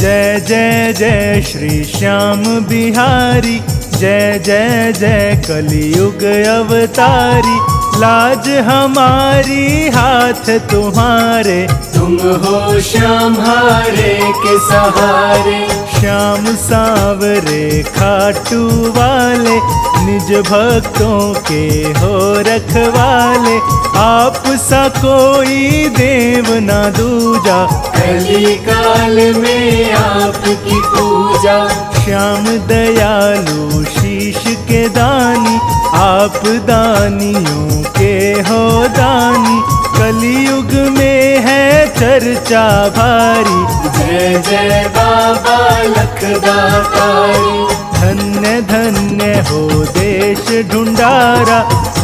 जय जय जय श्री श्याम बिहारी, जय जय जय कलियुग अवतारी। लाज हमारी हाथ तुम्हारे, तुम हो श्याम हारे के सहारे। श्याम सांवरे खाटू वाले, निज भक्तों के हो रखवाले। आप सा कोई देव ना दूजा, कली काल में आपकी पूजा। श्याम दयालु शीश के दानी, आप दानियों के हो दानी। कलियुग में है चर्चा भारी, जय जय बाबा लखदातारी। धन्य धन्य हो देश ढूंढारा,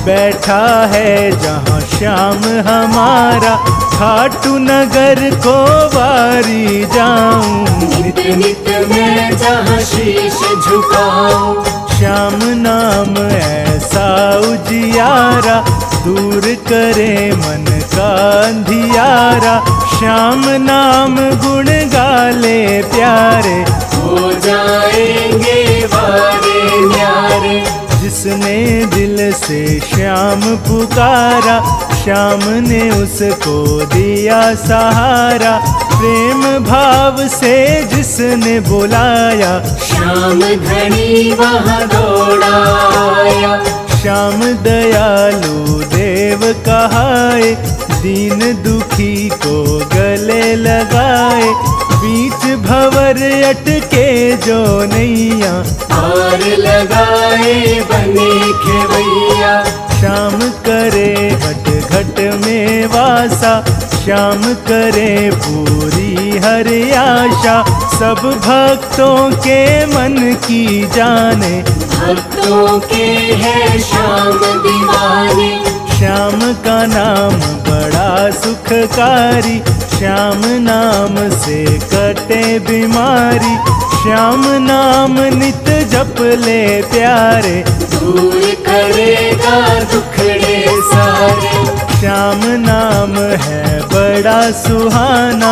बैठा है जहाँ श्याम हमारा। खाटू नगर को वारी जाऊं, नित नित मैं जहाँ शीश झुकाऊं। श्याम नाम ऐसा उजियारा, दूर करे मन का अंधियारा। श्याम नाम गुण गाले प्यारे, हो जाएंगे वारे न्यारे। जिसने दिल से श्याम पुकारा, श्याम ने उसको दिया सहारा। प्रेम भाव से जिसने बुलाया, श्याम धनी वहाँ दौड़ाया। श्याम दयालु देव कहाए, दीन दुखी को गले लगाए। बीच भंवर अटके जो नैया, पार लगाए बने खेवैया। श्याम करे घट घट में वासा, श्याम करे पूरी हर आशा। सब भक्तों के मन की जाने, भक्तों के है श्याम दीवाने। श्याम का नाम बड़ा सुखकारी, श्याम नाम से कटे बीमारी। श्याम नाम नित जप ले प्यारे, दूर करेगा दुखड़े सारे। श्याम नाम है बड़ा सुहाना,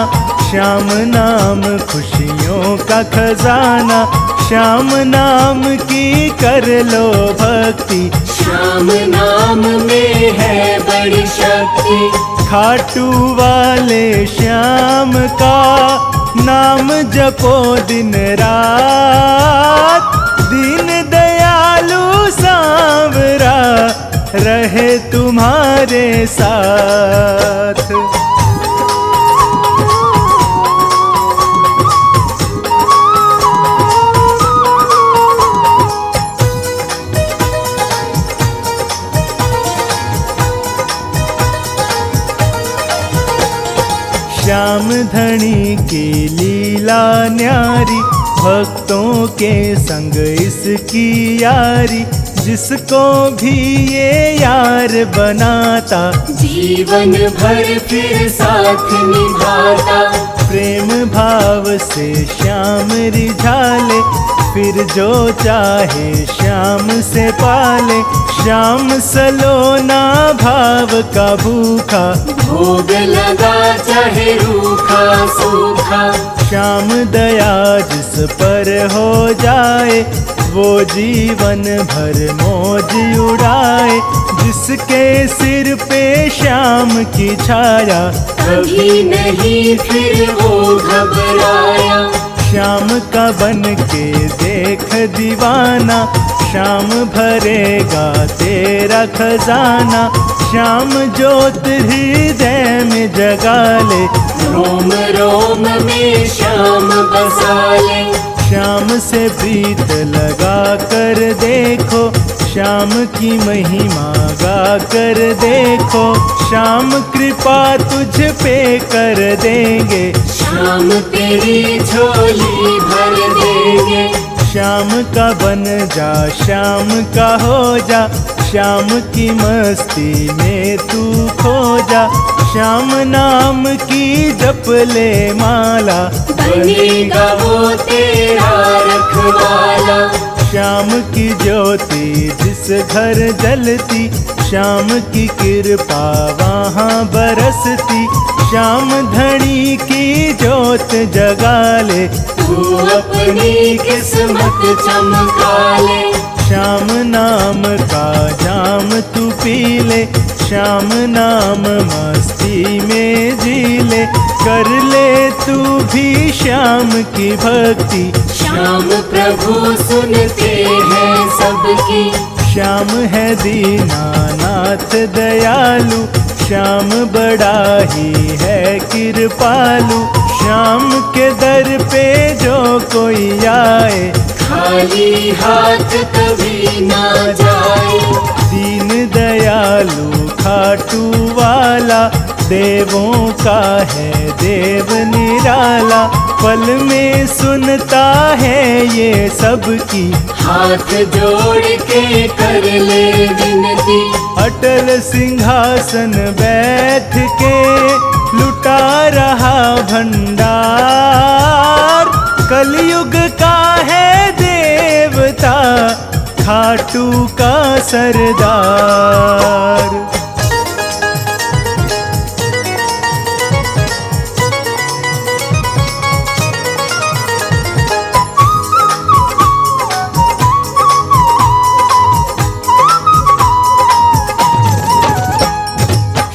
श्याम नाम खुशियों का खजाना। श्याम नाम की कर लो भक्ति, श्याम नाम में है बड़ी शक्ति। खाटू वाले श्याम का नाम जपो दिन रात। दीन दयालु सांवरा रहे तुम्हारे साथ। श्याम धनी की लीला न्यारी, भक्तों के संग इसकी यारी। जिसको भी ये यार बनाता, जीवन भर फिर साथ निभाता। प्रेम भाव से श्याम रिझाले, फिर जो चाहे श्याम से पाले। श्याम सलोना भाव का भूखा, भोग लगा चाहे रूखा सूखा। श्याम दया जिस पर हो जाए, वो जीवन भर मौज उड़ाए। जिसके सिर पे श्याम की छाया, कभी नहीं फिर वो घबराया। श्याम का बन के देख दीवाना, श्याम भरेगा तेरा खजाना। श्याम ज्योत हृदय में जगा ले, रोम रोम में श्याम बसा ले। श्याम से प्रीत लगा कर देखो, श्याम की महिमा गा कर देखो। श्याम कृपा तुझ पे कर देंगे, श्याम तेरी झोली भर देंगे। श्याम का बन जा, श्याम का हो जा। श्याम की मस्ती में तू खो जा। श्याम नाम की जप ले माला, बनेगा वो तेरा रखवाला। श्याम की ज्योति जिस घर जलती, श्याम की कृपा वहाँ बरसती। श्याम धनी की ज्योत जगा ले, तू अपनी किस्मत चमका ले। श्याम नाम का जाम तू पी ले, श्याम नाम मस्ती में जी ले, कर ले तू भी श्याम की भक्ति। श्याम प्रभु सुनते हैं सबकी। श्याम है दीनानाथ दयालु, श्याम बड़ा ही है कृपालु। श्याम के दर पे जो कोई आए, खाली हाथ कभी ना जाए। दीन दयालु खाटू वाला, देवों का है देव निराला। पल में सुनता है ये सबकी, हाथ जोड़ के कर ले विनती। अटल सिंहासन बैठ के लुटा रहा भंडार। कलयुग का है देवता, खाटू का सरदार।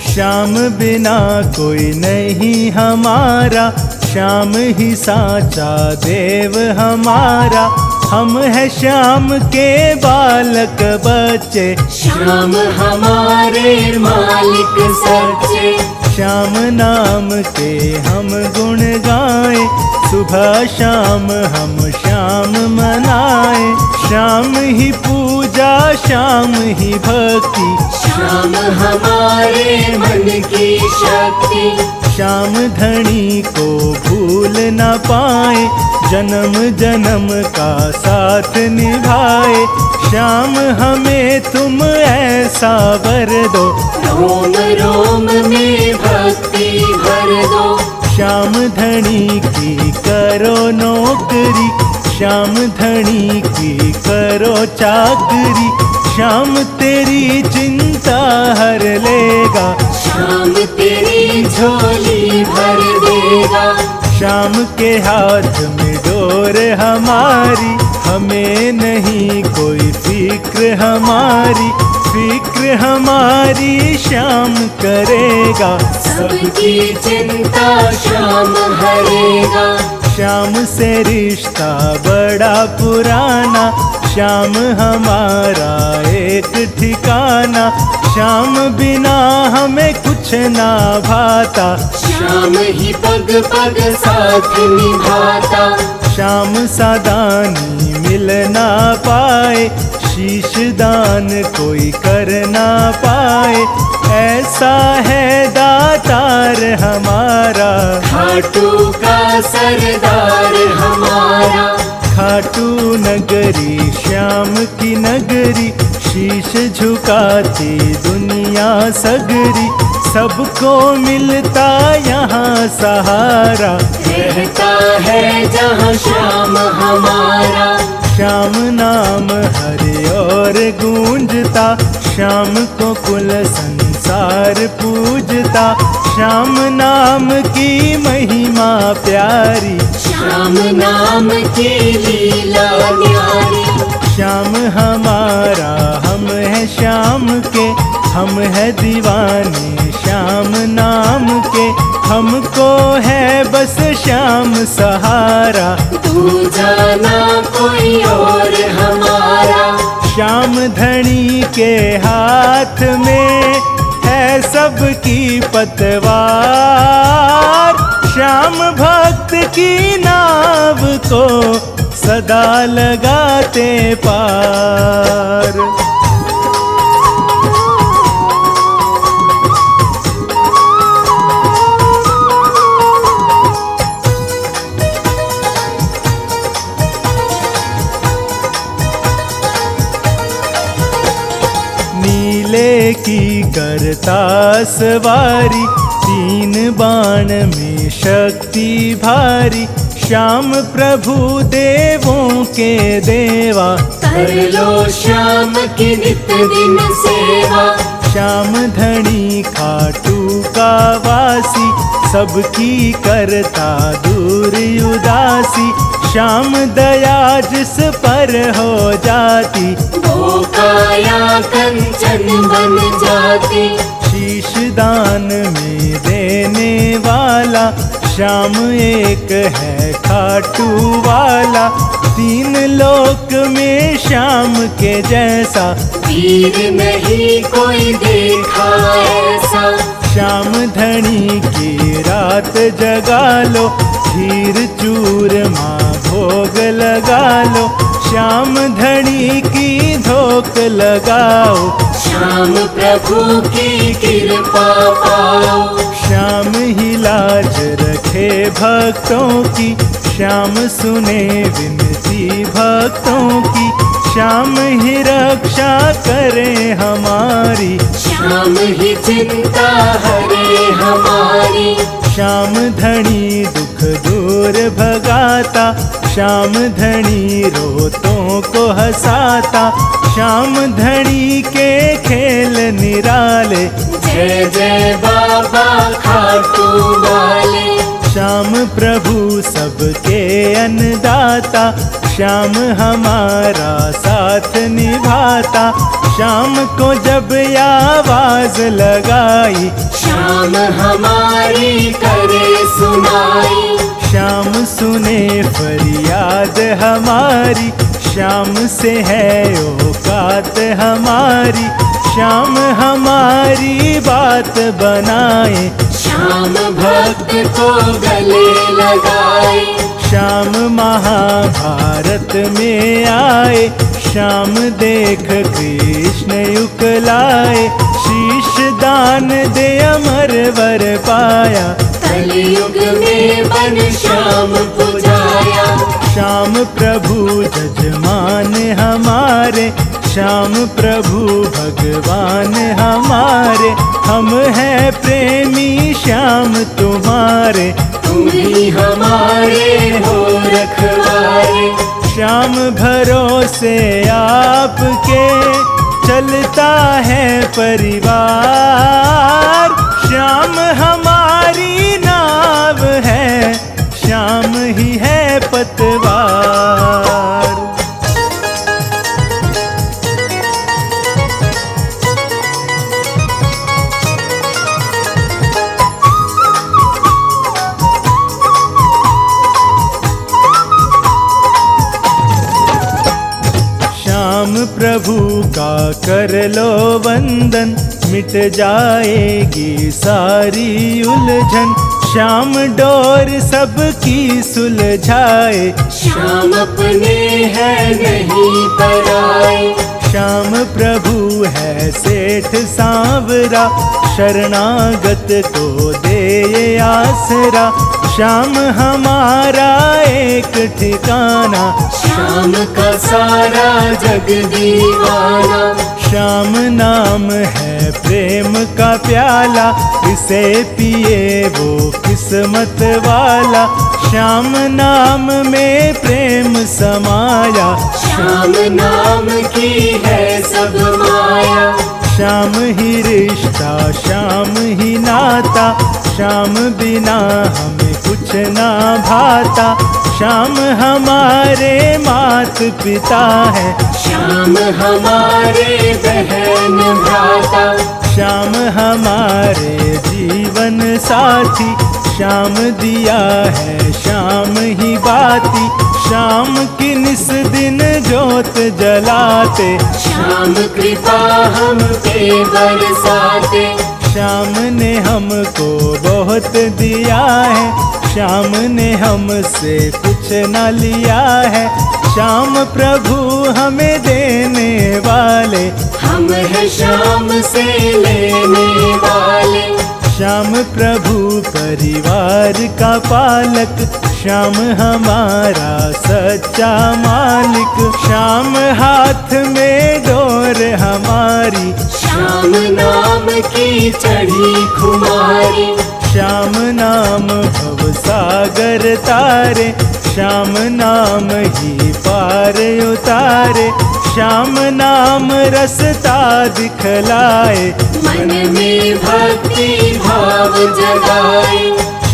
श्याम बिना कोई नहीं हमारा, श्याम ही साचा देव हमारा। हम है श्याम के बालक बच्चे, श्याम हमारे मालिक सच्चे। श्याम नाम के हम गुण गाएं, सुबह शाम हम श्याम मनाएं। श्याम ही पूजा, श्याम ही भक्ति, श्याम हमारे मन की शक्ति। श्याम धनी को भूल न पाए, जन्म जन्म का साथ निभाए। श्याम हमें तुम ऐसा वर दो, रोम रोम में भक्ति भर दो। श्याम धनी की करो नौकरी, श्याम धनी की करो चाकरी। श्याम तेरी चिंता हर लेगा, श्याम तेरी झोली भर देगा। श्याम के हाथ में डोर हमारी, हमें नहीं कोई फिक्र हमारी। फिक्र हमारी श्याम करेगा, सबकी चिंता श्याम हरेगा। श्याम से रिश्ता बड़ा पुराना, श्याम हमारा एक ठिकाना। श्याम बिना हमें कुछ ना भाता, श्याम ही पग पग साथ निभाता। श्याम सादानी मिल ना पाए, शीश दान कोई कर ना पाए। ऐसा है दातार हमारा, खाटू का सरदार हमारा। खाटू नगरी श्याम की नगरी, शीश झुकाती दुनिया सगरी। सबको मिलता यहाँ सहारा, रहता है जहाँ श्याम हमारा। श्याम नाम हरे और गूंजता, श्याम को कुल संसार पूजता। श्याम नाम की महिमा प्यारी, श्याम नाम की लीला न्यारी। श्याम हमारा हम है श्याम के, हम है दीवाने श्याम नाम के। हमको है बस श्याम सहारा, तू जाना कोई और हमारा। श्याम धनी के हाथ में है सबकी पतवार। श्याम भक्त की नाव को सदा लगाते पार। नीले की करता सवारी, तीन बाण में शक्ति भारी। श्याम प्रभु देवों के देवा, कर लो श्याम की नित दिन सेवा। श्याम धनी खाटू का वासी, सबकी करता दूर उदासी, श्याम दया जिस पर हो जाती, वो काया कंचन बन जाती। शीश दान में देने वाला, श्याम एक है खाटू वाला, तीन लोक में श्याम के जैसा, वीर नहीं कोई देखा ऐसा। श्याम धनी की रात जगा लो, खीर चूरमा भोग लगा लो, श्याम धनी की धोक लगाओ, श्याम प्रभु की कृपा पाओ। श्याम ही लाज रखे भक्तों की, श्याम सुने विनती भक्तों की, श्याम ही रक्षा करे हमारी, श्याम ही चिंता हरे हमारी। श्याम धनी दुख दूर भगाता, श्याम धनी रोतों को हंसाता, श्याम धनी के खेल निराले, जय जय बाबा खाटू वाले। श्याम प्रभु सबके अन्नदाता, श्याम हमारा साथ निभाता, श्याम को जब आवाज लगाई, श्याम हमारी करे सुनाई। श्याम सुने फरियाद हमारी, श्याम से है औकात हमारी, श्याम हमारी बात बनाए, श्याम भक्त को गले लगाए। श्याम महाभारत में आए, श्याम देख कृष्ण युकलाए, शीश दान दे अमर वर पाया, कलयुग में बन श्याम पुजाया। श्याम प्रभु जजमान हमारे, श्याम प्रभु भगवान हमारे, हम हैं प्रेमी श्याम तुम्हारे, तुम ही हमारे हो रखवारे। श्याम भरोसे आपके चलता है परिवार, श्याम हमारी नाव है, श्याम ही है पतवार। श्याम प्रभु का कर लो वंदन, मिट जाएगी सारी उलझन, श्याम डोर सबकी सुलझाए, श्याम अपने है नहीं पराए। श्याम प्रभु है सेठ सांवरा, शरणागत को दे ये आसरा, श्याम हमारा एक ठिकाना, श्याम का सारा जग दीवाना। श्याम नाम है प्रेम का प्याला, इसे पिए वो किस्मत वाला, श्याम नाम में प्रेम समाया, श्याम नाम की है सब माया। श्याम ही रिश्ता श्याम ही नाता, श्याम बिना हमें कुछ ना भाता, श्याम हमारे मात पिता है, श्याम हमारे बहन भ्राता। श्याम हमारे जीवन साथी, श्याम दिया है श्याम ही बाती, श्याम की निस दिन जोत जलाते, श्याम कृपा हम पे बरसाते। श्याम ने हमको बहुत दिया है, श्याम ने हमसे कुछ न लिया है, श्याम प्रभु हमें देने वाले, हम है श्याम से लेने वाले। श्याम प्रभु परिवार का पालक, श्याम हमारा सच्चा मालिक, श्याम हाथ में डोर हमारी, श्याम नाम की चढ़ी खुमारी। श्याम नाम भव सागर तारे, श्याम नाम ही पार उतारे, श्याम नाम रसता दिखलाए, मन में भक्ति भाव जगाए।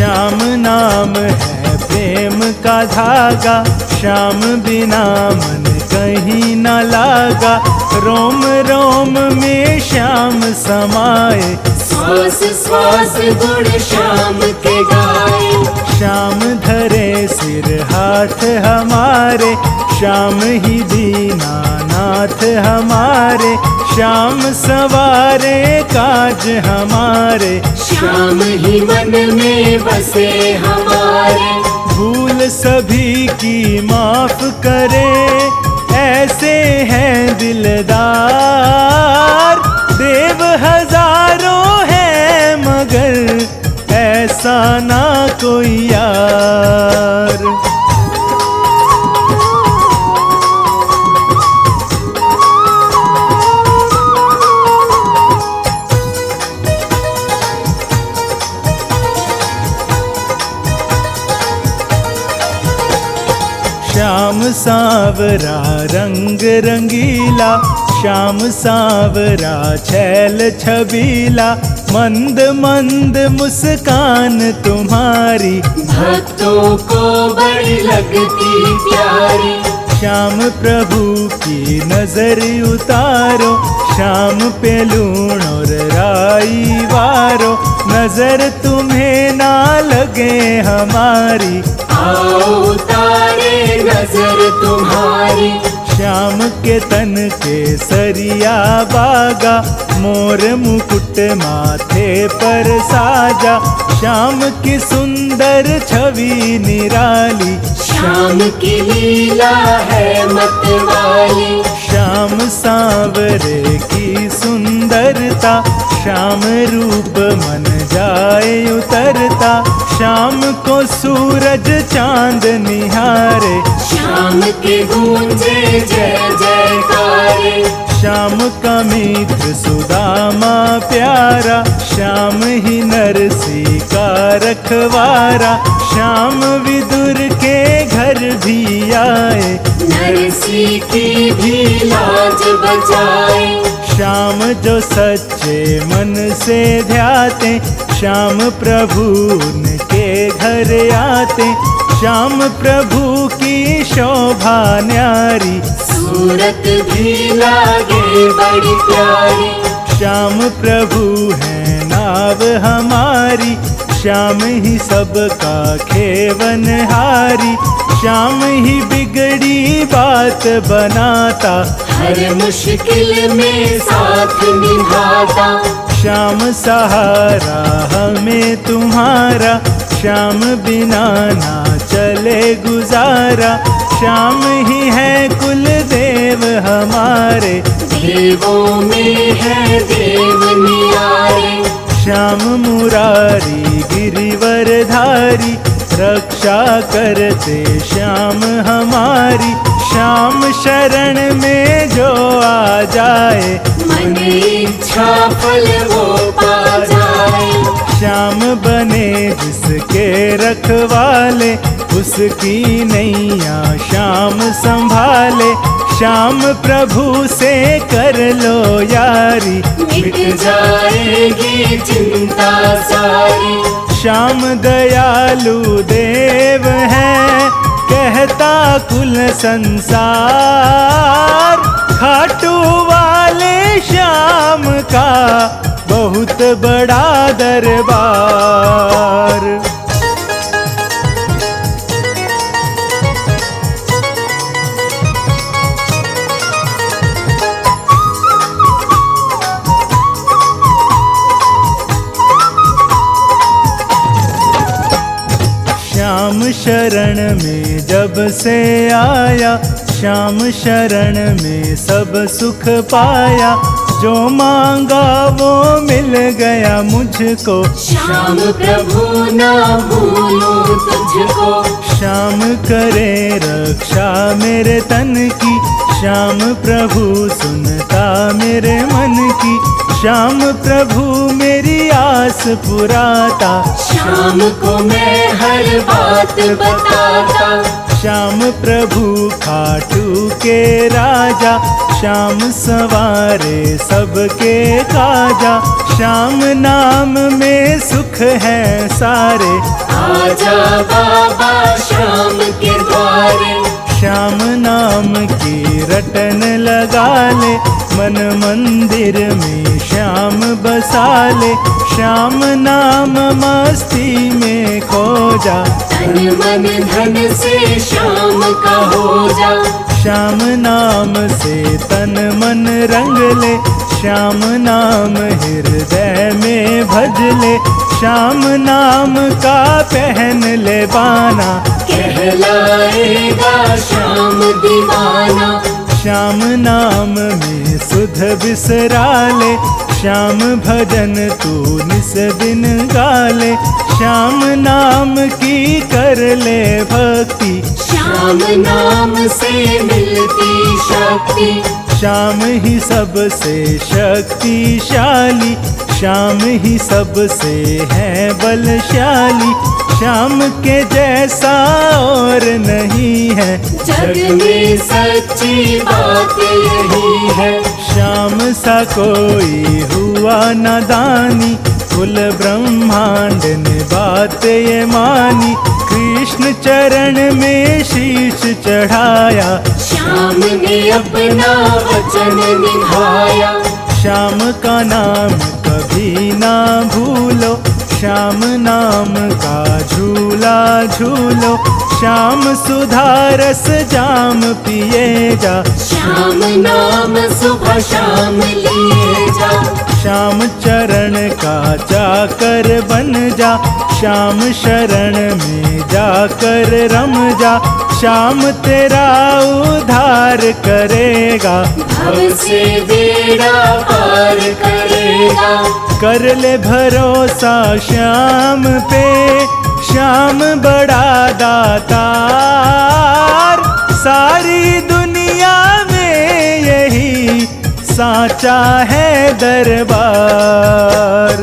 श्याम नाम है प्रेम का धागा, श्याम बिना मन कहीं न लागा। रोम रोम में श्याम समाए, श्वास श्वास गुण श्याम के गाए। श्याम धरे सिर हाथ हमारे, श्याम ही दीनानाथ हमारे। श्याम सवारे काज हमारे, श्याम ही मन में बसे हमारे। भूल सभी की माफ करे, ऐसे हैं दिलदार। देव हजारों हैं मगर ऐसा ना कोई यार। श्याम सावरा रंग रंगीला, श्याम सावरा छैल छबीला। मंद मंद मुस्कान तुम्हारी, भक्तों को बड़ी लगती प्यारी। श्याम प्रभु की नजर उतारो, श्याम पे लूण और राई वारो। नजर तुम्हें ना लगे हमारी, आओ उतारे नजर तुम्हारी। श्याम के तन के सरिया बागा, मोर मुकुट माथे पर साजा। श्याम की सुंदर छवि निराली, श्याम की लीला है मतवाली। श्याम सांवरे की सुंदरता, श्याम रूप मन जाए उतरता। श्याम को सूरज चांद निहारे, श्याम के गूंजे जय जयकारे। श्याम का मित्र सुदामा प्यारा, श्याम ही नरसी का रखवारा। श्याम विदुर के घर भी आए, नरसी की भी लाज बचाए। श्याम जो सच्चे मन से ध्याते, श्याम प्रभु उनके घर आते। श्याम प्रभु की शोभा न्यारी, सूरत भी लागे बड़ी प्यारी। श्याम प्रभु है नाव हमारी, श्याम ही सबका खेवनहारी। श्याम ही बिगड़ी बात बनाता, हर मुश्किल में साथ निभाता। श्याम सहारा हमें तुम्हारा, श्याम बिना ना चले गुजारा। श्याम ही है कुल देव हमारे, देवों में है देव नियारे। श्याम मुरारी गिरिवरधारी, रक्षा करते श्याम हमारी। श्याम शरण में जो आ जाए, मन इच्छा फल वो पा जाए। श्याम बने जिसके रखवाले, उसकी नैया श्याम संभाले। श्याम प्रभु से कर लो यारी, मिट जाएगी चिंता सारी। श्याम दयालु देव है, कहता कुल संसार। खाटू वाले श्याम का बहुत बड़ा दरबार। श्याम शरण में जब से आया, श्याम शरण में सब सुख पाया। जो मांगा वो मिल गया मुझको, श्याम प्रभु ना भूलूं तुझको। श्याम करे रक्षा मेरे तन की, श्याम प्रभु सुनता मेरे मन की। श्याम प्रभु मेरी आस पुराता, श्याम को मैं हर बात बताता। श्याम प्रभु खाटू के राजा, श्याम संवारे सबके काजा, श्याम नाम में सुख है सारे। आजा बाबा श्याम के द्वारे, श्याम नाम की रटन लगा ले, मन मंदिर में श्याम बसा ले। श्याम नाम मस्ती में खो जा, तन मन धन से श्याम का हो जा। श्याम नाम से तन मन रंग ले, श्याम नाम हृदय में भज ले। श्याम नाम का पहन ले बाना, कहलाएगा श्याम दीवाना। श्याम नाम में सुध बिसरा ले, श्याम भजन तू निस दिन गाले। श्याम नाम की कर ले भक्ति, श्याम नाम से मिलती शक्ति। श्याम ही सबसे शक्तिशाली, श्याम ही सबसे है बलशाली। श्याम के जैसा और नहीं है, जग में सच्ची बात यही है। श्याम सा कोई हुआ न दानी, कुल ब्रह्मांड ने बात ये मानी। कृष्ण चरण में शीश चढ़ाया, श्याम ने अपना वचन निभाया। श्याम का नाम कभी ना भूलो, श्याम नाम का झूला झूलो। श्याम सुधारस जाम पिए जा, श्याम नाम सुबह शाम लिए जा। श्याम चरण का जाकर बन जा, श्याम शरण में जाकर रम जा। श्याम तेरा उद्धार करेगा, भव से बेड़ा पार करेगा। कर ले भरोसा श्याम पे, श्याम बड़ा दातार। सारी दुनिया में यही साचा है दरबार।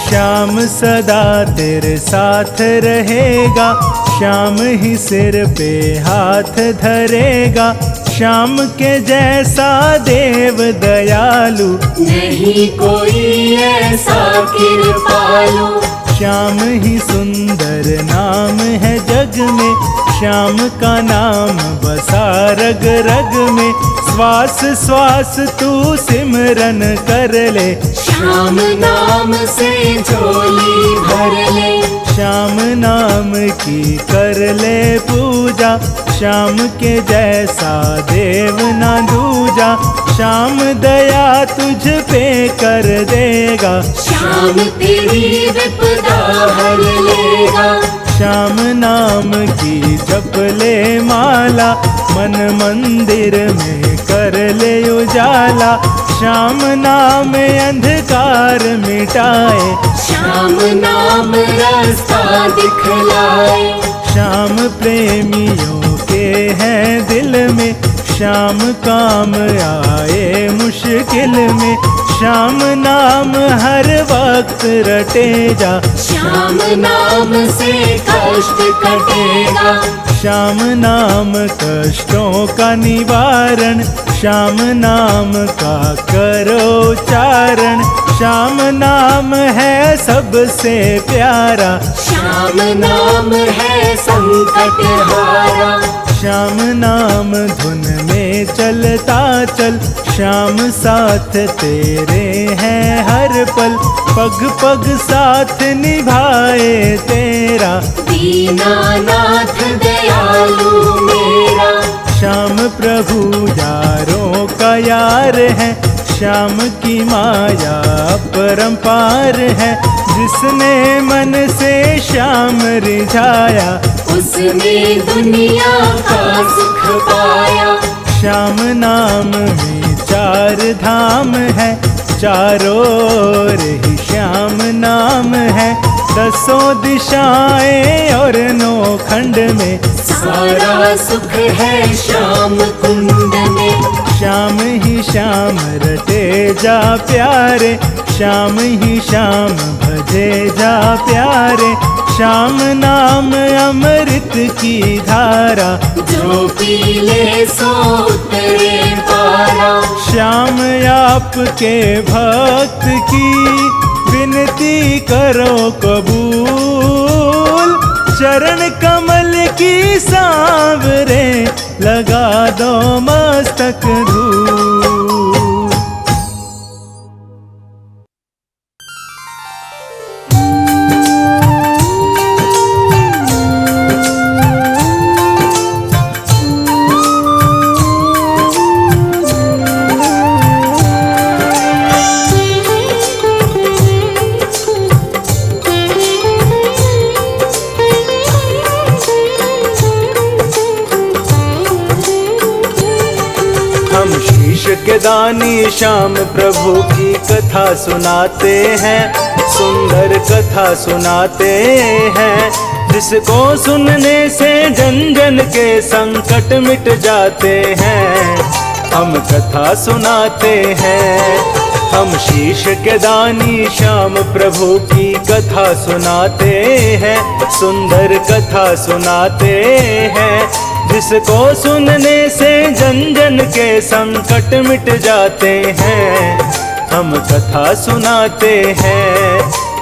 श्याम सदा तेरे साथ रहेगा, श्याम ही सिर पे हाथ धरेगा। श्याम के जैसा देव दयालु नहीं कोई ऐसा कृपालु। श्याम ही सुंदर नाम है जग में, श्याम का नाम बसा रग रग में। श्वास श्वास तू सिमरन कर ले, श्याम नाम से झोली भर ले। श्याम नाम की कर ले पूजा, श्याम के जैसा देव ना दूजा। श्याम दया तुझ पे कर देगा, श्याम तेरी विपदा हर लेगा। श्याम नाम की जप ले माला, मन मंदिर में कर ले उजाला। श्याम नाम अंधकार मिटाए, श्याम नाम रास्ता दिखलाए। श्याम प्रेमियों के हैं दिल में, श्याम काम आए मुश्किल में। श्याम नाम हर वक्त रटे जा, श्याम नाम से कष्ट कटेगा। श्याम नाम कष्टों का निवारण, श्याम नाम का करो उच्चारण। श्याम नाम है सबसे प्यारा, श्याम नाम है संकट हारा। श्याम नाम धुन में चलता चल, श्याम साथ तेरे हैं हर पल। पग पग साथ निभाए तेरा, दीनानाथ दयालु मेरा। श्याम प्रभु यारों का यार है, श्याम की माया अपरंपार है। जिसने मन से श्याम रिझाया, उसने दुनिया का सुख पाया। श्याम नाम में चार धाम है, चारों ओर ही श्याम नाम है। दसों दिशाएं और नौ खंड में, सारा सुख है श्याम कुंड में। श्याम ही श्याम रटे जा प्यारे, श्याम ही श्याम भजे जा प्यारे। श्याम नाम अमृत की धारा, जो पी ले सो उतरे पारा। श्याम आपके भक्त की विनती करो कबूल, चरण कमल की सांवरे लगा दो मस्तक धूल। के दानी श्याम प्रभु की कथा सुनाते हैं, सुंदर कथा सुनाते हैं। जिसको सुनने से जन जन के संकट मिट जाते हैं, हम कथा सुनाते हैं। हम शीश के दानी श्याम प्रभु की कथा सुनाते हैं, सुंदर कथा सुनाते हैं। जिसको सुनने से जन जन के संकट मिट जाते हैं, हम कथा सुनाते हैं।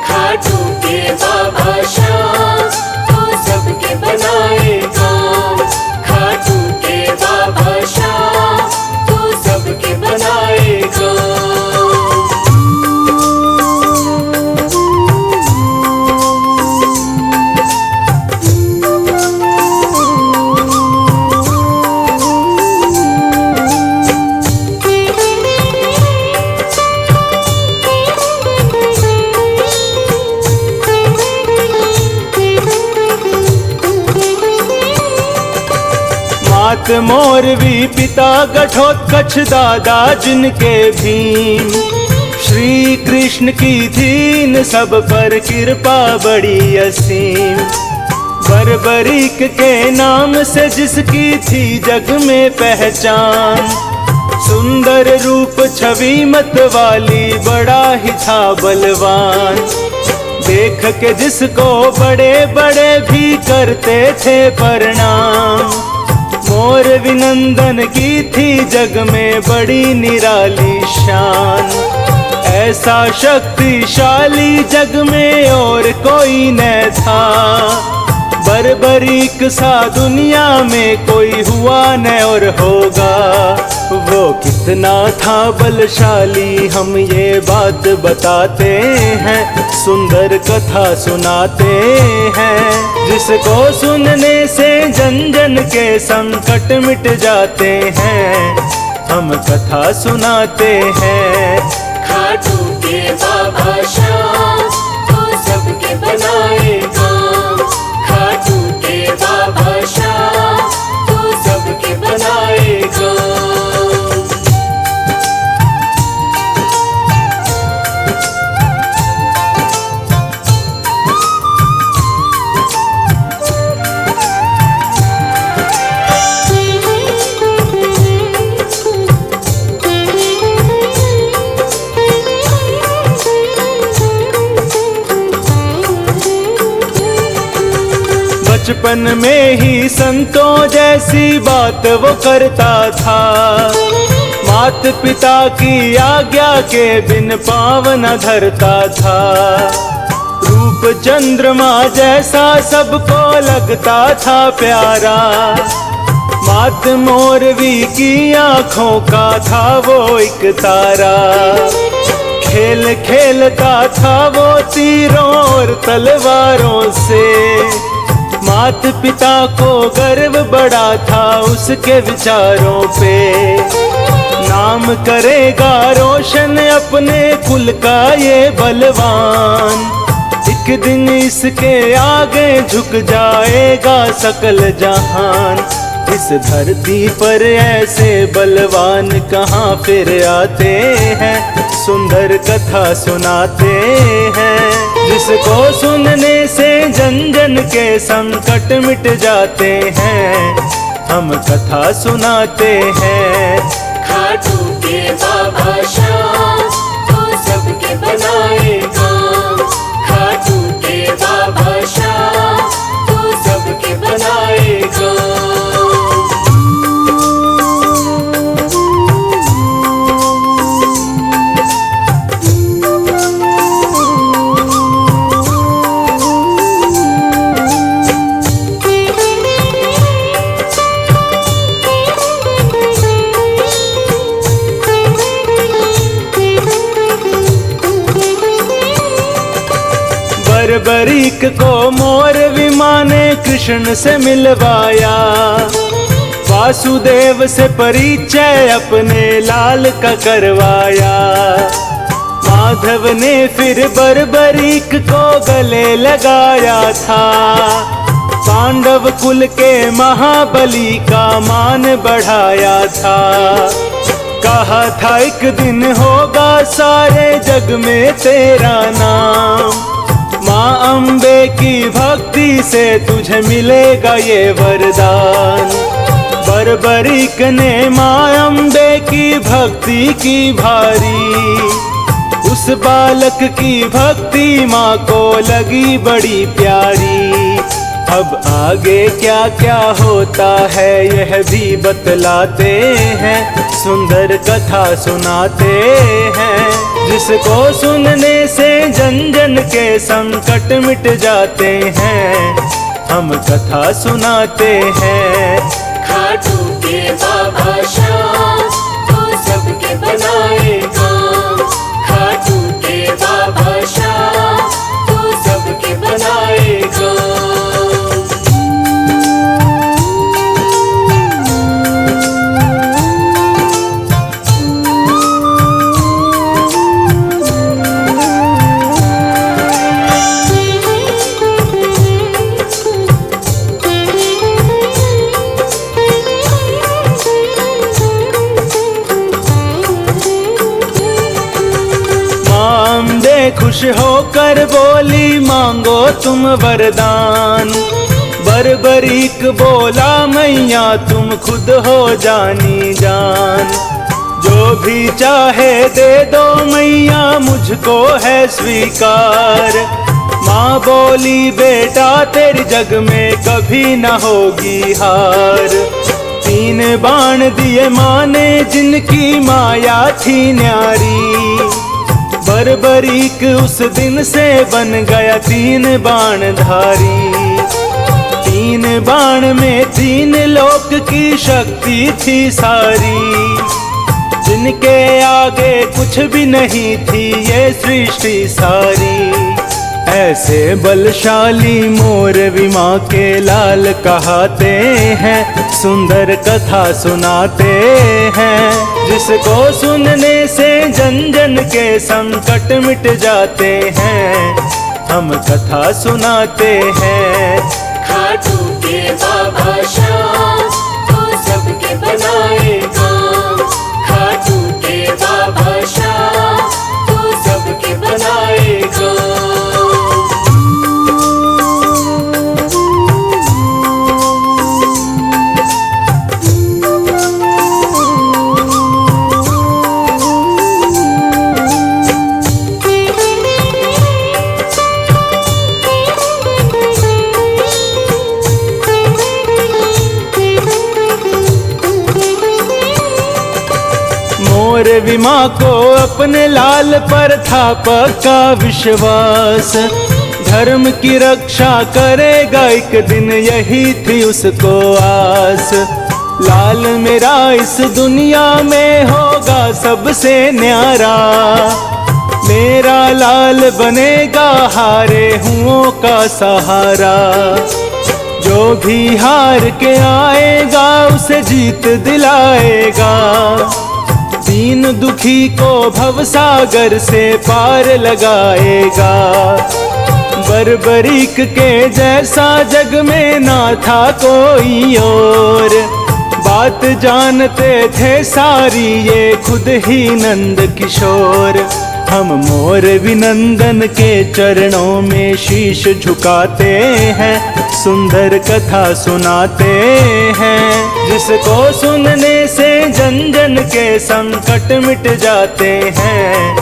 खाटू के बाबा श्याम तो सबके बनाए काम, खाटू के बाबा श्याम तो सबके बनाए काम। मात मोरवी पिता घटोत्कच दादा जिनके भीम, श्री कृष्ण की थीन सब पर कृपा बड़ी असीम। बर्बरीक के नाम से जिसकी थी जग में पहचान, सुंदर रूप छवि मत वाली बड़ा ही था बलवान। देख के जिसको बड़े बड़े भी करते थे प्रणाम, मोर विनंदन की थी जग में बड़ी निराली शान। ऐसा शक्तिशाली जग में और कोई न था, बर्बरीक सा दुनिया में कोई हुआ न और होगा। वो कितना था बलशाली हम ये बात बताते हैं, सुंदर कथा सुनाते हैं। जिसको सुनने से जन जन के संकट मिट जाते हैं, हम कथा सुनाते हैं। खाटू के बाबा श्याम तो सबके बनाए काम, खाटू के बाबा श्याम तो सबके बनाए काम। बचपन में ही संतों जैसी बात वो करता था, मात पिता की आज्ञा के बिन पाँव न धरता था। रूप चंद्रमा जैसा सबको लगता था प्यारा, मात मोरवी की आँखों का था वो एक तारा। खेल खेलता था वो तीरों और तलवारों से, मात पिता को गर्व बड़ा था उसके विचारों पे। नाम करेगा रोशन अपने कुल का ये बलवान, एक दिन इसके आगे झुक जाएगा सकल जहान। इस धरती पर ऐसे बलवान कहाँ फिर आते हैं, सुंदर कथा सुनाते हैं। जिसको सुनने से जन जन के संकट मिट जाते हैं, हम कथा सुनाते हैं। खाटू के बाबा श्याम तो सबके बनाए काम। खाटू के बाबा श्याम तो सबके बनाए काम। बरीक को मोर विमान ने कृष्ण से मिलवाया। वासुदेव से परिचय अपने लाल का करवाया। माधव ने फिर बरबरीक को गले लगाया था। पांडव कुल के महाबली का मान बढ़ाया था। कहा था एक दिन होगा सारे जग में तेरा नाम। माँ अम्बे की भक्ति से तुझे मिलेगा ये वरदान। बरबरीक ने माँ अम्बे की भक्ति की भारी। उस बालक की भक्ति माँ को लगी बड़ी प्यारी। अब आगे क्या क्या होता है यह भी बतलाते हैं। सुंदर कथा सुनाते हैं जिसको सुनने से जन जन के संकट मिट जाते हैं। हम कथा सुनाते हैं। खाटू के बाबा श्याम तो सबके बनाए काम। खाटू के बाबा श्याम तो सबके बनाए काम। खुश होकर बोली मांगो तुम वरदान। बरबरीक बोला मैया तुम खुद हो जानी जान। जो भी चाहे दे दो मैया मुझको है स्वीकार। माँ बोली बेटा तेरे जग में कभी न होगी हार। 3 बाण दिए माँ ने जिनकी माया थी न्यारी। बरबरीक उस दिन से बन गया 3 बाण धारी। 3 बाण में 3 लोक की शक्ति थी सारी। जिनके आगे कुछ भी नहीं थी ये सृष्टि सारी। ऐसे बलशाली मोर विमा के लाल कहाते हैं। सुंदर कथा सुनाते हैं जिसको सुनने से जन जन के संकट मिट जाते हैं। हम कथा सुनाते हैं। खाटू के बाबा श्याम तो सबके बनाए काम। खाटू के बाबा श्याम तो सबके बनाए काम। मोर विमा को अपने लाल पर था पक्का विश्वास। धर्म की रक्षा करेगा एक दिन यही थी उसको आस। लाल मेरा इस दुनिया में होगा सबसे न्यारा। मेरा लाल बनेगा हारे हुओं का सहारा। जो भी हार के आएगा उसे जीत दिलाएगा। दीन दुखी को भवसागर से पार लगाएगा। बरबरीक के जैसा जग में ना था कोई और। बात जानते थे सारी ये खुद ही नंद किशोर। हम मोर विनंदन के चरणों में शीश झुकाते हैं। सुंदर कथा सुनाते हैं जिसको सुनने से जन जन के संकट मिट जाते हैं,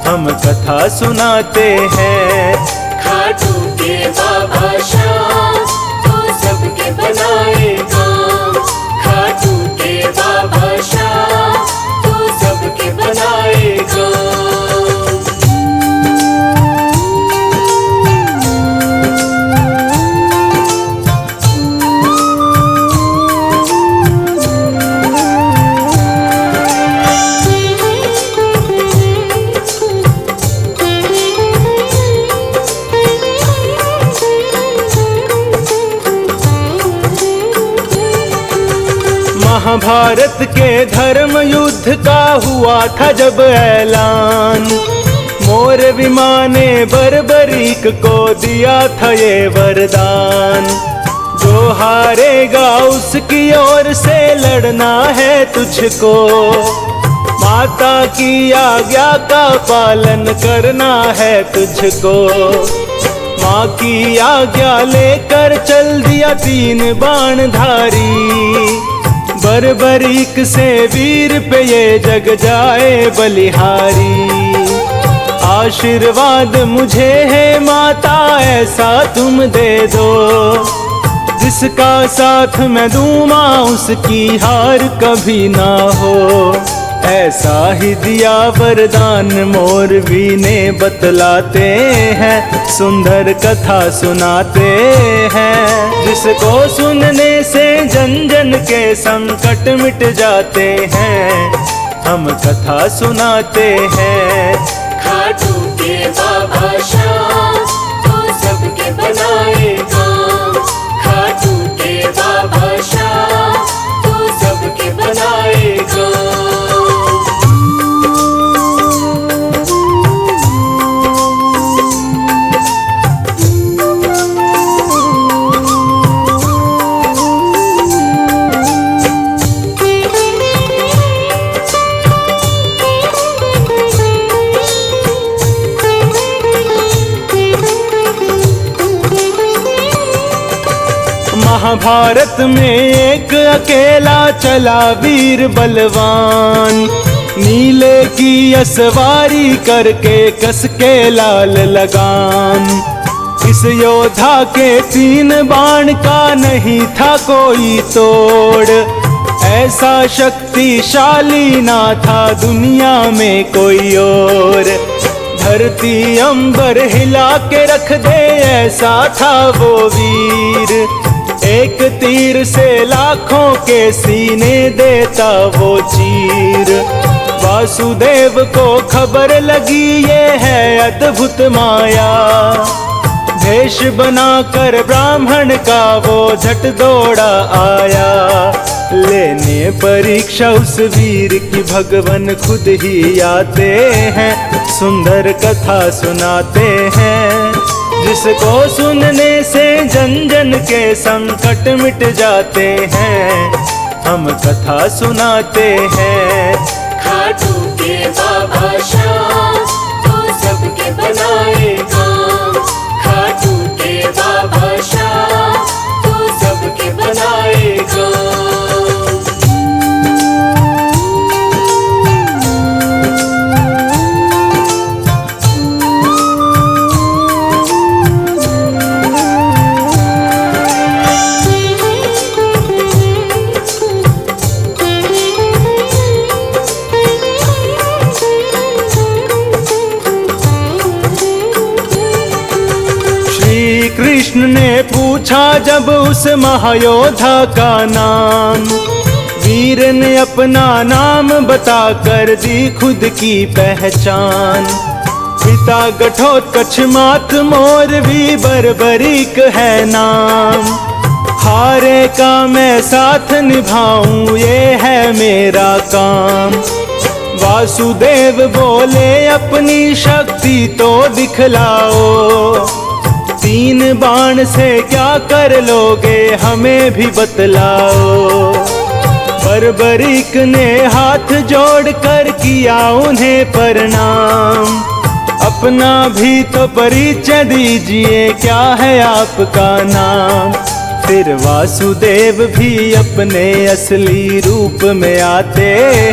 हम कथा सुनाते हैं। खाटू के बाबा श्याम तो सबके बनाए काम, खाटू के बाबा श्याम तो सबके बनाए काम। महाभारत के धर्म युद्ध का हुआ था जब ऐलान, मोरविमा ने बर्बरीक को दिया था ये वरदान। जो हारेगा उसकी ओर से लड़ना है तुझको, माता की आज्ञा का पालन करना है तुझको। माँ की आज्ञा लेकर चल दिया 3 बाणधारी, बर्बरीक से वीर पे ये जग जाए बलिहारी। आशीर्वाद मुझे है माता ऐसा तुम दे दो, जिसका साथ मैं दूँ माँ उसकी हार कभी ना हो। ऐसा ही दिया वरदान मोरवी ने बतलाते हैं, सुंदर कथा सुनाते हैं। जिसको सुनने से जन जन के संकट मिट जाते हैं, हम कथा सुनाते हैं। खाटू के बाबा श्याम तो सबके बनाए काम, खाटू के बाबा श्याम तो सबके बनाए काम। महाभारत में एक अकेला चला वीर बलवान, नीले की असवारी करके कस के लाल लगाम। इस योद्धा के 3 बाण का नहीं था कोई तोड़, ऐसा शक्तिशाली ना था दुनिया में कोई और। धरती अंबर हिला के रख दे ऐसा था वो वीर, एक तीर से लाखों के सीने देता वो चीर। वासुदेव को खबर लगी ये है अद्भुत माया, भेष बनाकर ब्राह्मण का वो झट दौड़ा आया। लेने परीक्षा उस वीर की भगवान खुद ही आते हैं, सुंदर कथा सुनाते हैं। जिसको सुनने से जन जन के संकट मिट जाते हैं, हम कथा सुनाते हैं। खाटू के बाबा श्याम तो सबके बनाए काम, खाटू के बाबा श्याम तो सबके बनाए काम। कृष्ण ने पूछा जब उस महायोद्धा का नाम, वीर ने अपना नाम बताकर दी खुद की पहचान। पिता घटोत्कच मात मोरवी बर्बरीक है नाम, हारे का मैं साथ निभाऊं ये है मेरा काम। वासुदेव बोले अपनी शक्ति तो दिखलाओ, 3 बाण से क्या कर लोगे हमें भी बतलाओ। बर्बरीक ने हाथ जोड़कर किया उन्हें प्रणाम, अपना भी तो परिचय दीजिए क्या है आपका नाम। फिर वासुदेव भी अपने असली रूप में आते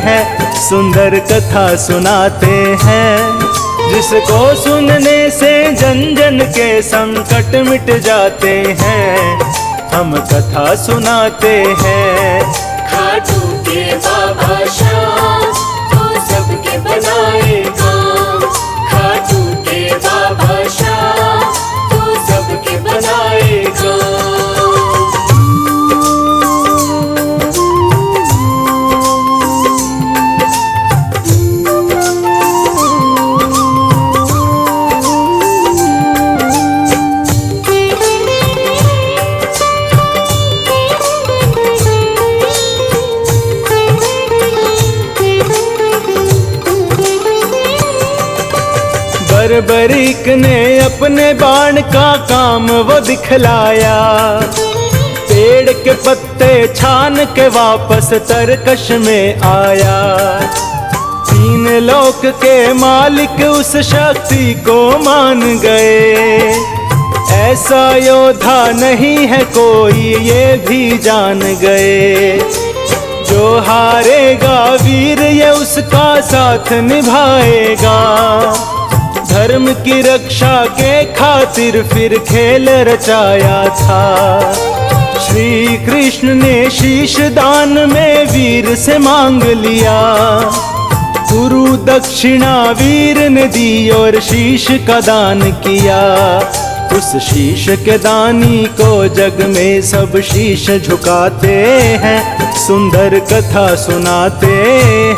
हैं, सुंदर कथा सुनाते हैं। जिसको सुनने से जन जन के संकट मिट जाते हैं, हम कथा सुनाते हैं। खाटू के बाबा श्याम तो सबके बनाए काम, खाटू के बाबा श्याम तो सबके बनाए काम। बर्बरीक ने अपने बाण का काम वो दिखलाया, पेड़ के पत्ते छान के वापस तरकश में आया। तीन लोक के मालिक उस शक्ति को मान गए, ऐसा योद्धा नहीं है कोई ये भी जान गए। जो हारेगा वीर ये उसका साथ निभाएगा, धर्म की रक्षा के खातिर फिर खेल रचाया था। श्री कृष्ण ने शीश दान में वीर से मांग लिया, गुरु दक्षिणा वीर ने दी और शीश का दान किया। उस शीश के दानी को जग में सब शीश झुकाते हैं, सुंदर कथा सुनाते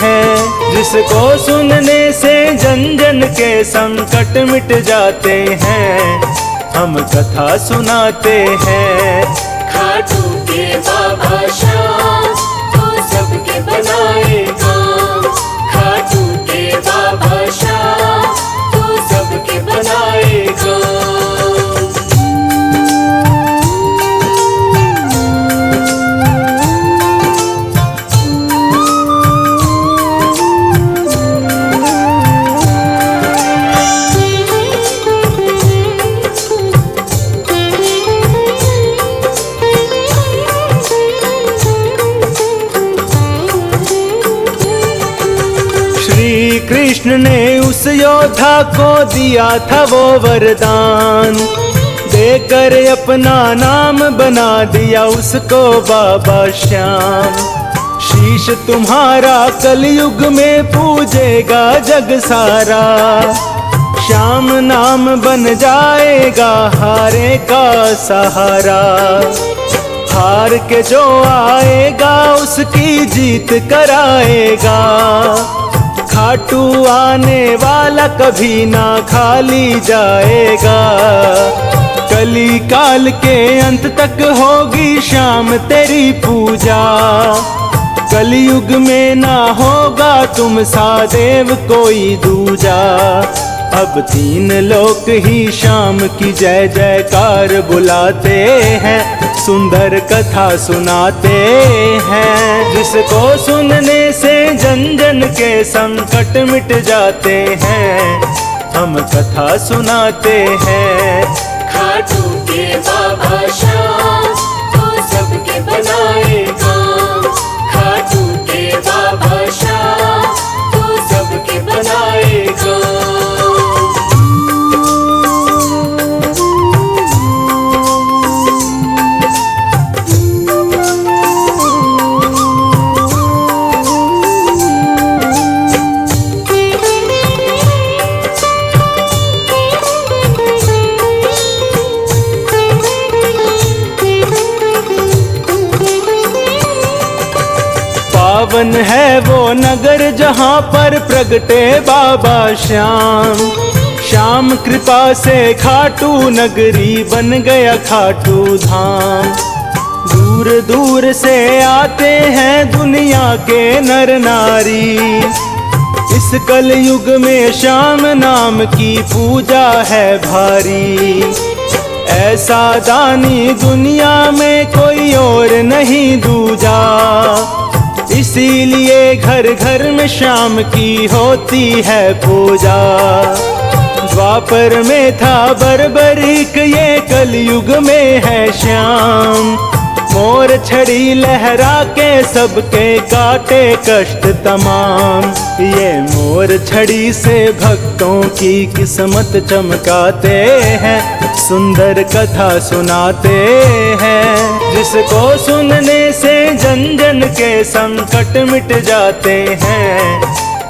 हैं। जिसको सुनने से जन जन के संकट मिट जाते हैं, हम कथा सुनाते हैं। खाटू के बाबा श्याम तो सबके बनाए काम, खाटू के बाबा श्याम तो सबके बनाए काम। कृष्ण ने उस योद्धा को दिया था वो वरदान, देकर अपना नाम बना दिया उसको बाबा श्याम। शीश तुम्हारा कलयुग में पूजेगा जग सारा, श्याम नाम बन जाएगा हारे का सहारा। हार के जो आएगा उसकी जीत कराएगा, खाटू आने वाला कभी ना खाली जाएगा। कली काल के अंत तक होगी श्याम तेरी पूजा, कलयुग में ना होगा तुम सा देव कोई दूजा। अब तीन लोक ही श्याम की जय जयकार बुलाते हैं, सुंदर कथा सुनाते हैं। जिसको सुनने से जन जन के संकट मिट जाते हैं, हम कथा सुनाते हैं। खाटू के बाबा श्याम तो सबके बनाए काम, खाटू के बाबा श्याम तो सबके बनाए काम। पावन है वो नगर जहाँ पर प्रगटे बाबा श्याम। श्याम कृपा से खाटू नगरी बन गया खाटू धाम। दूर दूर से आते हैं दुनिया के नर नारी, इस कलयुग में श्याम नाम की पूजा है भारी। ऐसा दानी दुनिया में कोई और नहीं दूजा, इसीलिए घर घर में श्याम की होती है पूजा। द्वापर में था बर्बरीक, ये कलयुग में है श्याम। मोर छड़ी लहरा के सबके काटे कष्ट तमाम। ये मोर छड़ी से भक्तों की किस्मत चमकाते हैं, सुंदर कथा सुनाते हैं। जिसको सुनने से जन जन के संकट मिट जाते हैं,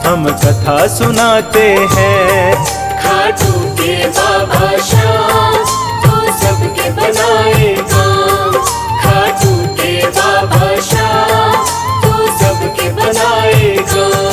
हम कथा सुनाते हैं। खाटू के बाबा श्याम तो सबके बनाए काम। खाटू के बाबा श्याम तो सबके बनाए काम।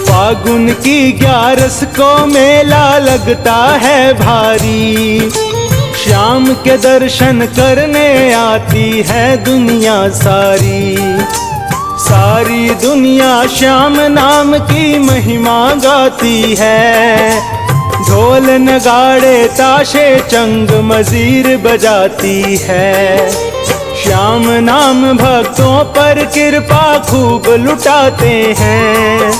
फागुन की 11 को मेला लगता है भारी। श्याम के दर्शन करने आती है दुनिया सारी। सारी दुनिया श्याम नाम की महिमा गाती है। ढोल नगाड़े ताशे चंग मजीर बजाती है। श्याम नाम भक्तों पर कृपा खूब लुटाते हैं।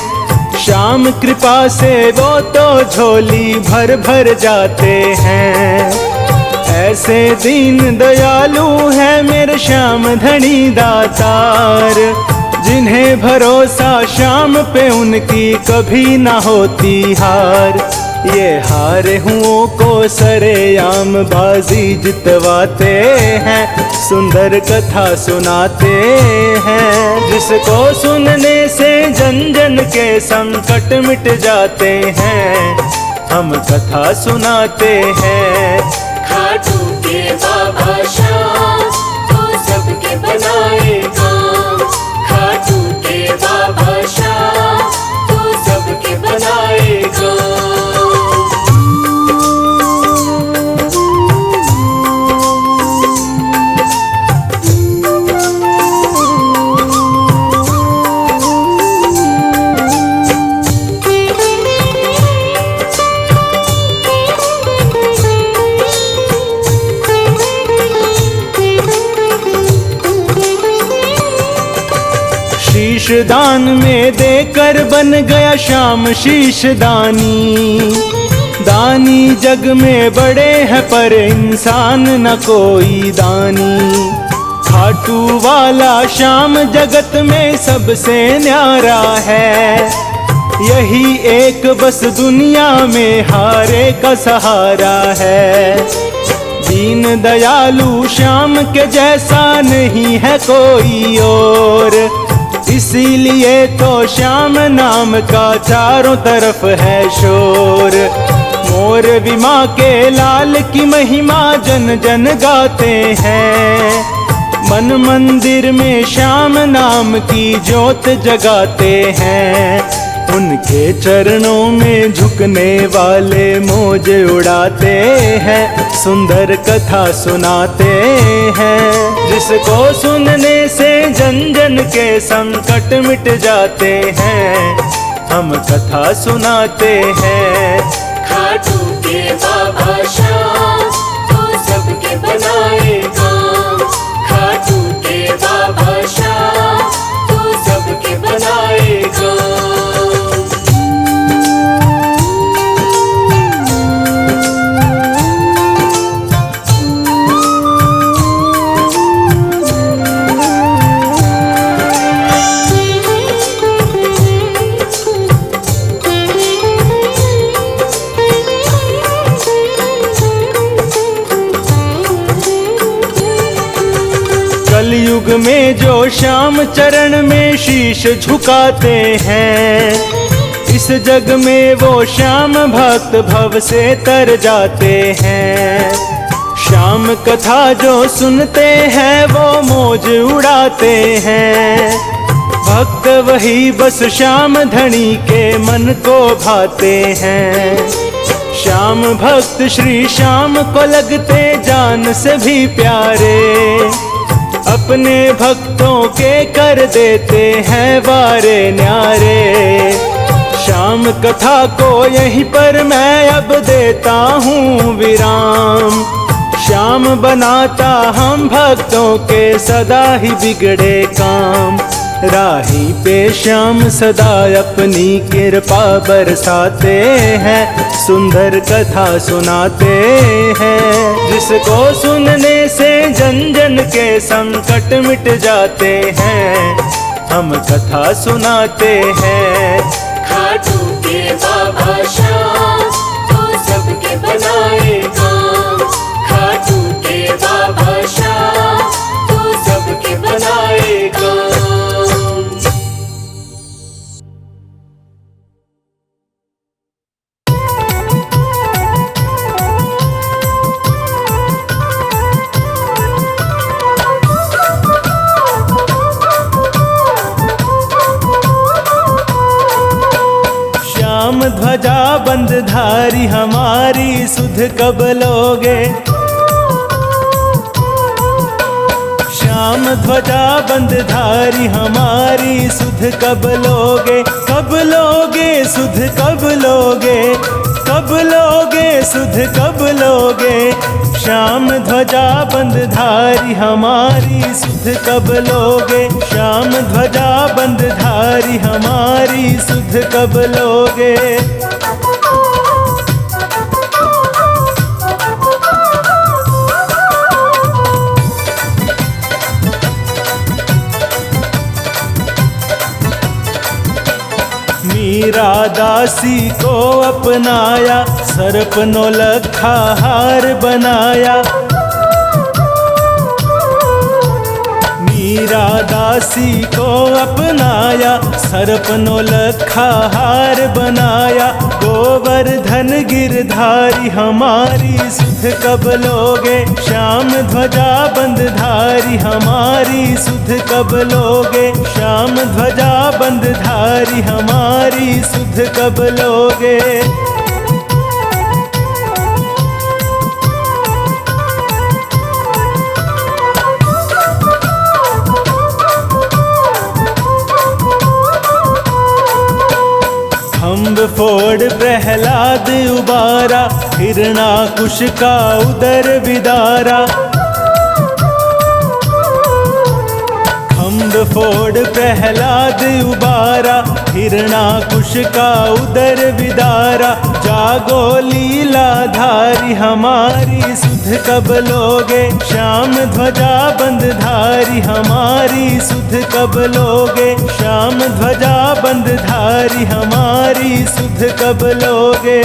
श्याम कृपा से वो तो झोली भर भर जाते हैं। ऐसे दीन दयालु है मेरे श्याम धनी दातार, जिन्हें भरोसा श्याम पे उनकी कभी ना होती हार। ये हारे हुओं को सरेआम बाजी जितवाते हैं, सुंदर कथा सुनाते हैं। जिसको सुनने से जन जन के संकट मिट जाते हैं, हम कथा सुनाते हैं। खाटू के बाबा श्याम तो सबके बनाए काम। खाटू के बाबा श्याम तो सबके बनाए काम। शीश दान में देकर बन गया श्याम शीश दानी। दानी जग में बड़े हैं पर इंसान न कोई दानी। खाटू वाला श्याम जगत में सबसे न्यारा है। यही एक बस दुनिया में हारे का सहारा है। दीन दयालु श्याम के जैसा नहीं है कोई और, इसीलिए तो श्याम नाम का चारों तरफ है शोर। मोर विमा के लाल की महिमा जन जन गाते हैं। मन मंदिर में श्याम नाम की ज्योत जगाते हैं। उनके चरणों में झुकने वाले मौज उड़ाते हैं, सुंदर कथा सुनाते हैं। जिसको सुनने से जन जन के संकट मिट जाते हैं, हम कथा सुनाते हैं। खाटू के बाबा श्याम तो सबके बनाए काम। खाटू के बाबा श्याम तो सबके बनाए काम। कलयुग में जो श्याम चरण में शीश झुकाते हैं, इस जग में वो श्याम भक्त भव से तर जाते हैं। श्याम कथा जो सुनते हैं वो मौज उड़ाते हैं। भक्त वही बस श्याम धनी के मन को भाते हैं। श्याम भक्त श्री श्याम को लगते जान से भी प्यारे। अपने भक्तों के कर देते हैं वारे न्यारे। श्याम कथा को यहीं पर मैं अब देता हूँ विराम। श्याम बनाता हम भक्तों के सदा ही बिगड़े काम। राही पे श्याम सदा अपनी कृपा बरसाते हैं, सुंदर कथा सुनाते हैं। जिसको सुनने से जन जन के संकट मिट जाते हैं, हम कथा सुनाते हैं। खाटू के बाबा श्याम तो सबके बनाए काम। खाटू के बाबा श्याम तो सबके बनाए काम। श्याम ध्वजा बंदधारी हमारी सुध कब लोगे। श्याम ध्वजा बंदधारी हमारी सुध कब लोगे। कब लोगे सुध कब लोगे, कब लोगे सुध कब लोगे। श्याम ध्वजा बंदधारी हमारी सुध कब लोगे। श्याम ध्वजा बंदधारी हमारी सुध कब लोगे। मीरा दासी को अपनाया, सर्प नौलखा हार बनाया। मीरा दासी को अपनाया, सर्प नौलखा हार बनाया। गोवर्धन गिरधारी हमारी सुध कब लोगे। श्याम ध्वजा बंदधारी हमारी सुध कब लोगे। श्याम ध्वजा बंदधारी हमारी सुध कब लोगे। खम्भ फोड़ प्रहलाद उबारा, हिरणाकुश का उदर विदारा। खम्भ फोड़ प्रहलाद उबारा, हिरणाकुश का उदर विदारा। जागो लीलाधारी हमारी सुध कब लोगे। श्याम ध्वजा बंदधारी हमारी सुध कब लोगे। श्याम ध्वजा बंदधारी हमारी सुध कब लोगे।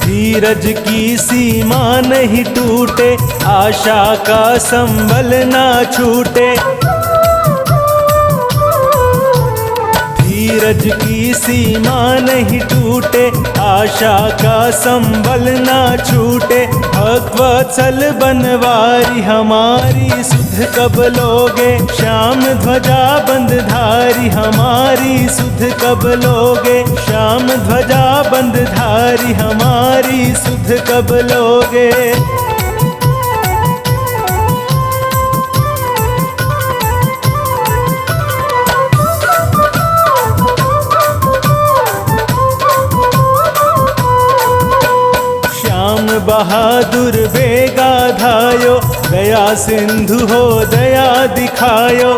धीरज की सीमा नहीं टूटे, आशा का संबल ना छूटे। धीरज की सीमा नहीं टूटे, आशा का संबल ना छूटे। भक्तवत्सल बनवारी हमारी सुध कब लोगे। श्याम ध्वजा बंदधारी हमारी सुध कब लोगे। श्याम ध्वजा बंदधारी हमारी सुध कब लोगे। बहादुर बेगा धायो, दया सिंधु हो दया दिखायो।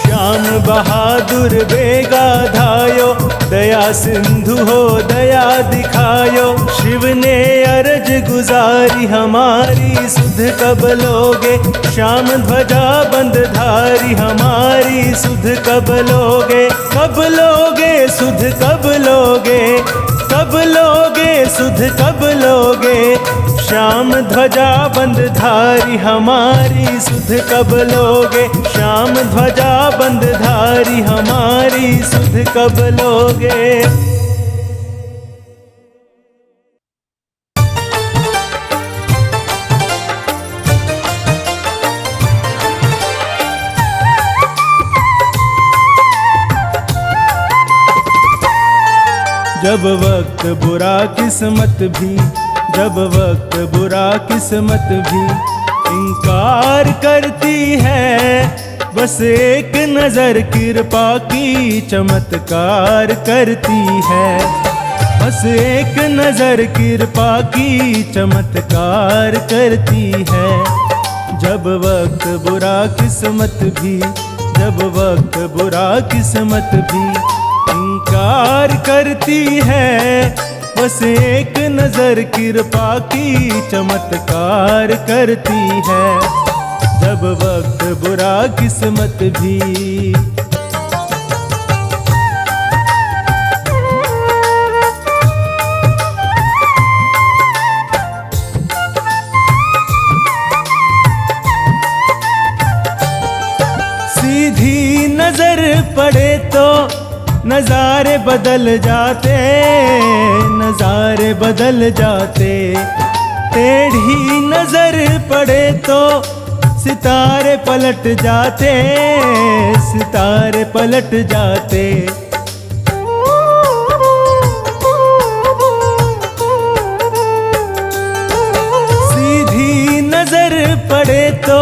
श्याम बहादुर बेगा धायो, दया सिंधु हो दया दिखायो। शिव ने अरज गुजारी हमारी सुध कब लोगे। श्याम ध्वजा बंदधारी हमारी सुध कब लोगे। कब लोगे सुध कब लोगे, कब लोगे सुध कब लोगे। श्याम ध्वजा बंदधारी हमारी सुध कब लोगे। श्याम ध्वजा बंदधारी हमारी सुध कब लोगे। जब वक्त बुरा किस्मत भी, जब वक्त बुरा किस्मत भी इनकार करती है, बस एक नजर कृपा की चमत्कार करती है, बस एक नजर कृपा की चमत्कार करती है। जब वक्त बुरा किस्मत भी, जब वक्त बुरा किस्मत भी इनकार करती है, बस एक नजर कृपा की चमत्कार करती है। जब वक्त बुरा किस्मत भी। सीधी नजर पड़े तो नजारे बदल जाते, नजारे बदल जाते। टेढ़ी नजर पड़े तो सितारे पलट जाते, सितारे पलट जाते। सीधी नजर पड़े तो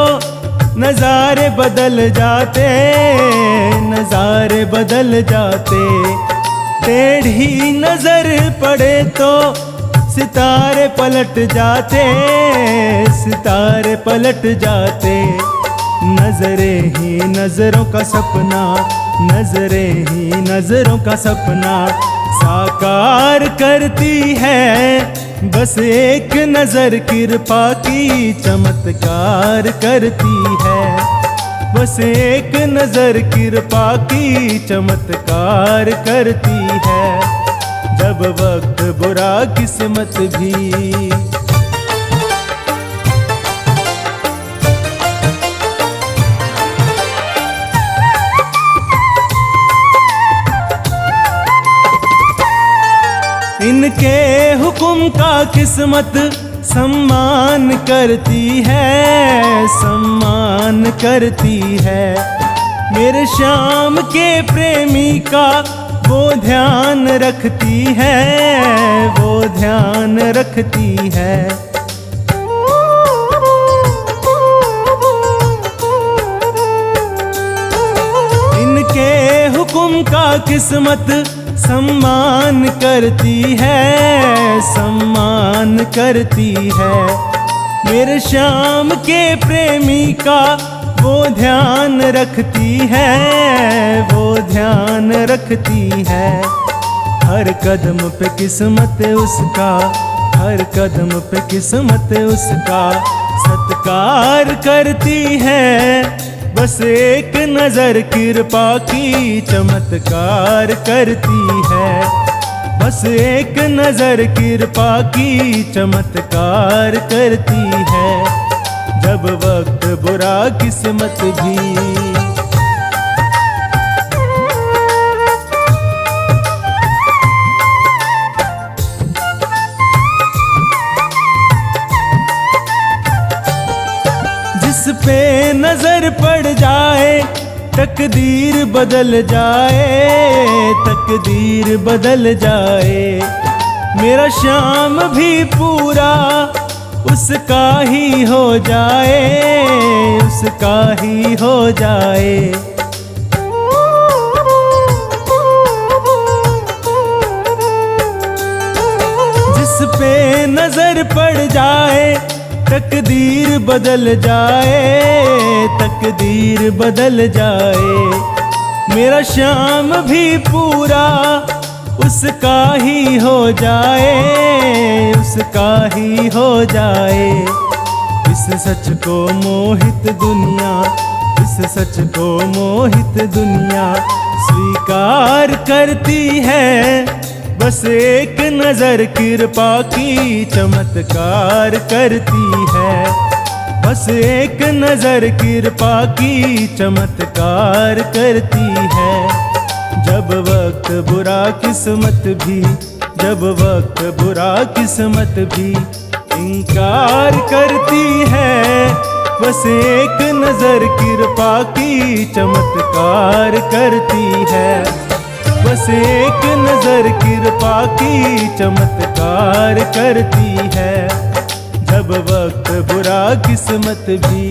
नजारे बदल जाते, नजारे बदल जाते। टेढ़ी नजर पड़े तो सितारे पलट जाते, सितारे पलट जाते। नजरें ही नजरों का सपना, नजरें ही नजरों का सपना साकार करती है, बस एक नजर कृपा की चमत्कार करती है, बस एक नजर कृपा की चमत्कार करती है। जब वक्त बुरा किस्मत भी। इनके हुक्म का किस्मत सम्मान करती है, सम्मान करती है। मेरे श्याम के प्रेमी का वो ध्यान रखती है, वो ध्यान रखती है। इनके हुक्म का किस्मत सम्मान करती है, सम्मान करती है। मेरे श्याम के प्रेमी का वो ध्यान रखती है, वो ध्यान रखती है। हर कदम पे किस्मत उसका, हर कदम पे किस्मत उसका सत्कार करती है, बस एक नजर कृपा की चमत्कार करती है, बस एक नजर कृपा की चमत्कार करती है। जब वक्त बुरा किस्मत भी। जिस पे नजर पड़ जाए तकदीर बदल जाए, तकदीर बदल जाए। मेरा श्याम भी पूरा उसका ही हो जाए, उसका ही हो जाए। जिस पे नजर पड़ जाए तकदीर बदल जाए, तकदीर बदल जाए। मेरा श्याम भी पूरा उसका ही हो जाए, उसका ही हो जाए। इस सच को मोहित दुनिया, इस सच को मोहित दुनिया स्वीकार करती है, बस एक नजर कृपा की चमत्कार करती है, बस एक नजर कृपा की चमत्कार करती है। जब वक्त बुरा किस्मत भी, जब वक्त बुरा किस्मत भी इनकार करती है, बस एक नजर कृपा की चमत्कार करती है। बस एक नजर कृपा की चमत्कार करती है। जब वक्त बुरा किस्मत भी